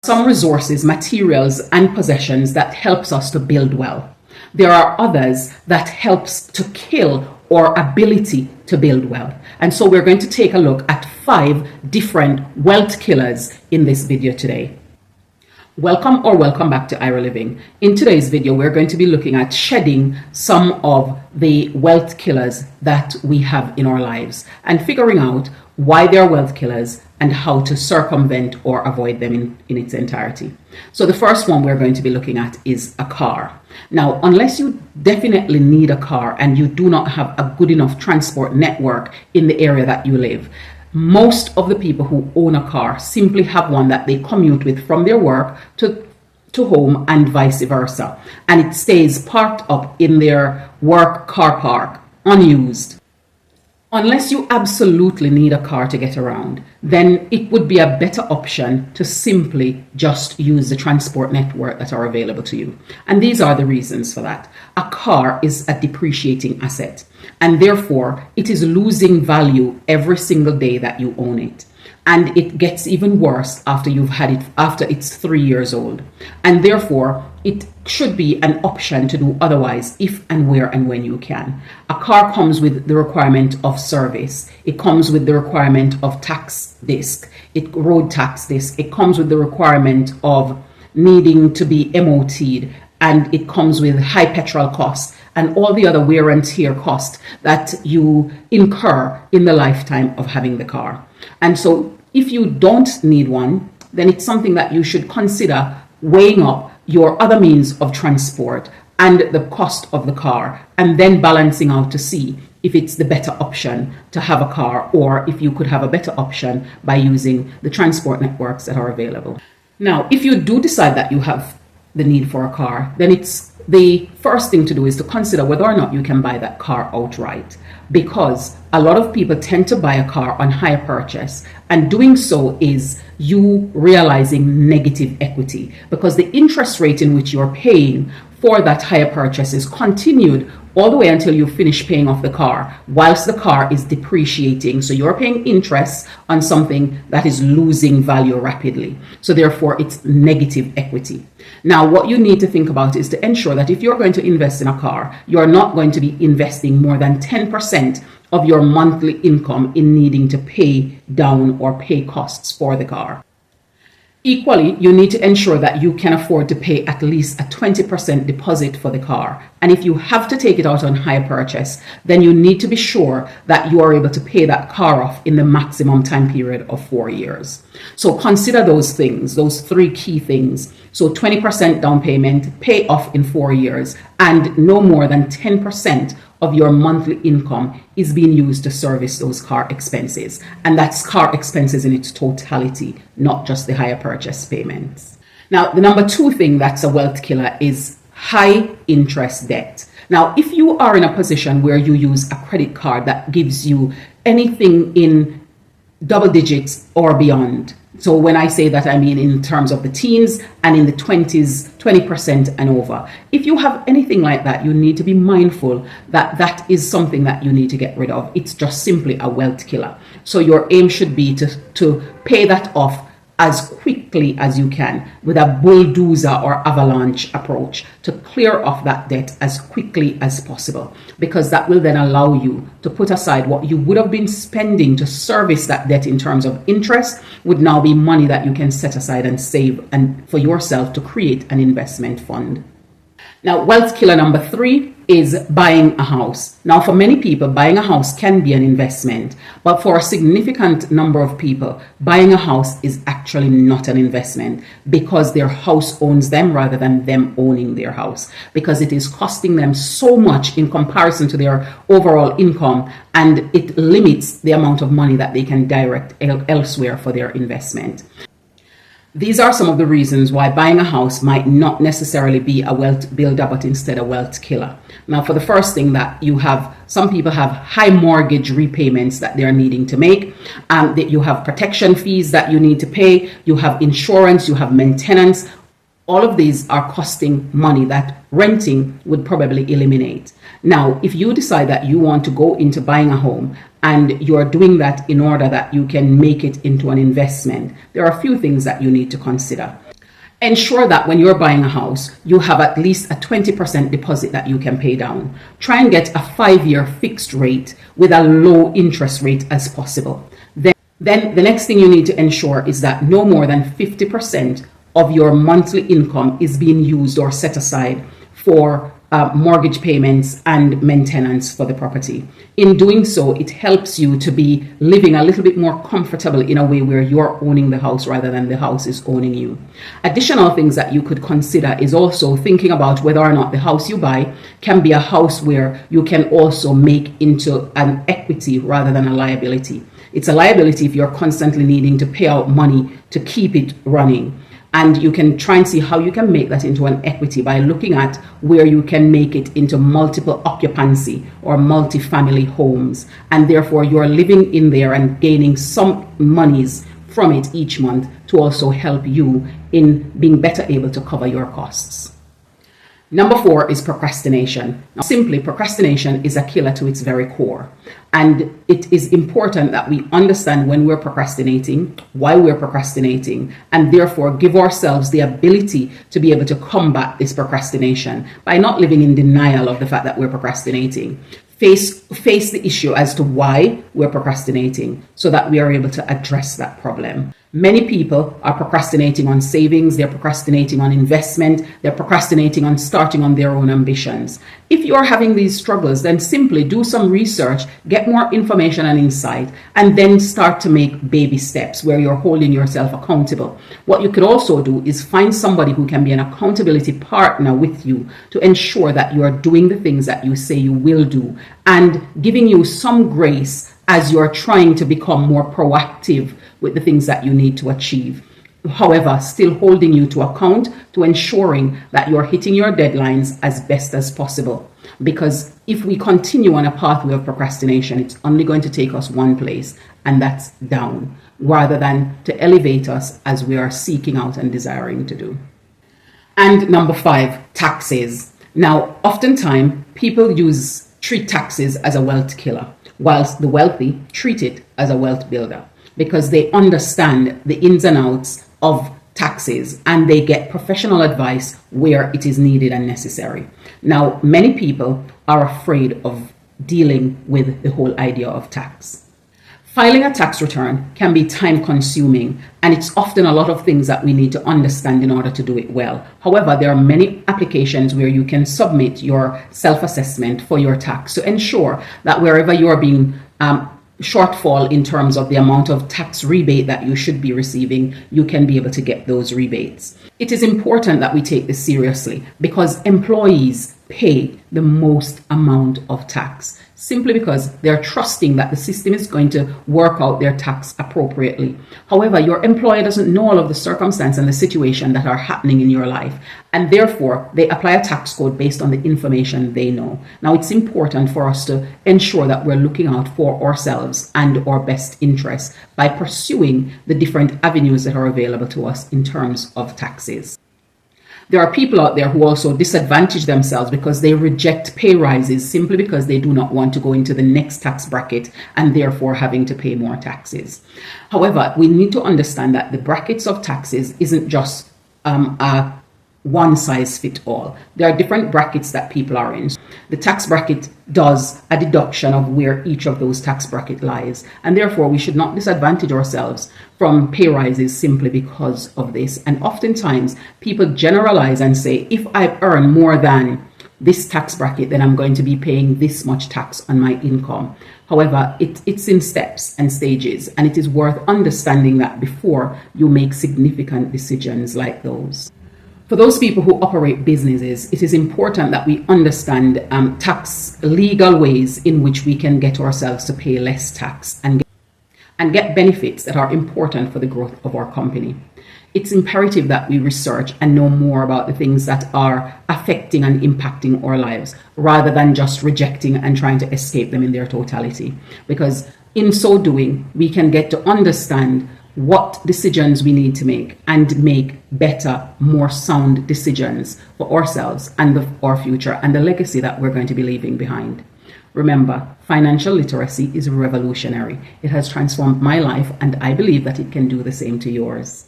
Some resources, materials, and possessions that helps us to build wealth. There are others that helps to kill our ability to build wealth. And so we're going to take a look at 5 different wealth killers in this video today. Welcome or welcome back to Ira Living. In today's video, we're going to be looking at shedding some of the wealth killers that we have in our lives and figuring out why they're wealth killers and how to circumvent or avoid them in its entirety. So the first one we're going to be looking at is a car. Now, unless you definitely need a car and you do not have a good enough transport network in the area that you live, most of the people who own a car simply have one that they commute with from their work to home and vice versa. And it stays parked up in their work car park, unused. Unless you absolutely need a car to get around, then it would be a better option to simply just use the transport network that are available to you. And these are the reasons for that. A car is a depreciating asset, and therefore it is losing value every single day that you own it. And it gets even worse after you've had it, after it's 3 years old. And therefore, it should be an option to do otherwise if and where and when you can. A car comes with the requirement of service. It comes with the requirement of tax disc, road tax disc. It comes with the requirement of needing to be MOT'd, and it comes with high petrol costs and all the other wear and tear costs that you incur in the lifetime of having the car. And so if you don't need one, then it's something that you should consider weighing up your other means of transport and the cost of the car, and then balancing out to see if it's the better option to have a car, or if you could have a better option by using the transport networks that are available. Now, if you do decide that you have the need for a car, then it's the first thing to do is to consider whether or not you can buy that car outright, because a lot of people tend to buy a car on hire purchase, and doing so is you realizing negative equity, because the interest rate in which you're paying for that hire purchase is continued all the way until you finish paying off the car, whilst the car is depreciating. So you're paying interest on something that is losing value rapidly. So therefore, it's negative equity. Now, what you need to think about is to ensure that if you're going to invest in a car, you're not going to be investing more than 10% of your monthly income in needing to pay down or pay costs for the car. Equally, you need to ensure that you can afford to pay at least a 20% deposit for the car. And if you have to take it out on hire purchase, then you need to be sure that you are able to pay that car off in the maximum time period of 4 years. So consider those things, those 3 key things. So 20% down payment, pay off in 4 years, and no more than 10% of your monthly income is being used to service those car expenses. And that's car expenses in its totality, not just the hire purchase payments. Now, the number 2 thing that's a wealth killer is high interest debt. Now, if you are in a position where you use a credit card that gives you anything in double digits or beyond, so when I say that, I mean in terms of the teens and in the 20s, 20% and over. If you have anything like that, you need to be mindful that that is something that you need to get rid of. It's just simply a wealth killer. So your aim should be to pay that off as quickly as you can with a bulldozer or avalanche approach, to clear off that debt as quickly as possible, because that will then allow you to put aside what you would have been spending to service that debt in terms of interest, would now be money that you can set aside and save and for yourself to create an investment fund. Now, wealth killer number 3 is buying a house. Now, for many people, buying a house can be an investment, but for a significant number of people, buying a house is actually not an investment, because their house owns them rather than them owning their house, because it is costing them so much in comparison to their overall income, and it limits the amount of money that they can direct elsewhere for their investment. These are some of the reasons why buying a house might not necessarily be a wealth builder, but instead a wealth killer. Now, for the first thing, that you have, some people have high mortgage repayments that they're needing to make, that you have protection fees that you need to pay, you have insurance, you have maintenance. All of these are costing money that renting would probably eliminate. Now, if you decide that you want to go into buying a home and you're doing that in order that you can make it into an investment, there are a few things that you need to consider. Ensure that when you're buying a house, you have at least a 20% deposit that you can pay down. Try and get a 5-year fixed rate with a low interest rate as possible. Then the next thing you need to ensure is that no more than 50% of your monthly income is being used or set aside for mortgage payments and maintenance for the property. In doing so, it helps you to be living a little bit more comfortable in a way where you're owning the house rather than the house is owning you. Additional things that you could consider is also thinking about whether or not the house you buy can be a house where you can also make into an equity rather than a liability. It's a liability if you're constantly needing to pay out money to keep it running. And you can try and see how you can make that into an equity by looking at where you can make it into multiple occupancy or multi-family homes. And therefore you're living in there and gaining some monies from it each month to also help you in being better able to cover your costs. Number 4 is procrastination. Now, simply, procrastination is a killer to its very core. And it is important that we understand when we're procrastinating, why we're procrastinating, and therefore give ourselves the ability to be able to combat this procrastination by not living in denial of the fact that we're procrastinating. Face the issue as to why we're procrastinating so that we are able to address that problem. Many people are procrastinating on savings, they're procrastinating on investment, they're procrastinating on starting on their own ambitions. If you're having these struggles, then simply do some research, get more information and insight, and then start to make baby steps where you're holding yourself accountable. What you could also do is find somebody who can be an accountability partner with you to ensure that you are doing the things that you say you will do and giving you some grace as you're trying to become more proactive with the things that you need to achieve. However, still holding you to account to ensuring that you're hitting your deadlines as best as possible. Because if we continue on a pathway of procrastination, it's only going to take us one place, and that's down, rather than to elevate us as we are seeking out and desiring to do. And number 5, taxes. Now, oftentimes people treat taxes as a wealth killer, whilst the wealthy treat it as a wealth builder, because they understand the ins and outs of taxes and they get professional advice where it is needed and necessary. Now, many people are afraid of dealing with the whole idea of tax. Filing a tax return can be time consuming, and it's often a lot of things that we need to understand in order to do it well. However, there are many applications where you can submit your self-assessment for your tax to ensure that wherever you are being shortfall in terms of the amount of tax rebate that you should be receiving, you can be able to get those rebates. It is important that we take this seriously because employees pay the most amount of tax simply because they're trusting that the system is going to work out their tax appropriately. However, your employer doesn't know all of the circumstance and the situation that are happening in your life, and therefore they apply a tax code based on the information they know. Now, it's important for us to ensure that we're looking out for ourselves and our best interests by pursuing the different avenues that are available to us in terms of taxes. There are people out there who also disadvantage themselves because they reject pay rises simply because they do not want to go into the next tax bracket and therefore having to pay more taxes. However, we need to understand that the brackets of taxes isn't just a one size fit all. There are different brackets that people are in. The tax bracket does a deduction of where each of those tax bracket lies, and therefore we should not disadvantage ourselves from pay rises simply because of this. And oftentimes people generalize and say, if I earn more than this tax bracket, then I'm going to be paying this much tax on my income. However, it's in steps and stages, and it is worth understanding that before you make significant decisions like those. For those people who operate businesses, it is important that we understand tax legal ways in which we can get ourselves to pay less tax and get benefits that are important for the growth of our company. It's imperative that we research and know more about the things that are affecting and impacting our lives rather than just rejecting and trying to escape them in their totality. Because in so doing, we can get to understand what decisions we need to make and make better, more sound decisions for ourselves and our future and the legacy that we're going to be leaving behind. Remember, financial literacy is revolutionary. It has transformed my life, and I believe that it can do the same to yours.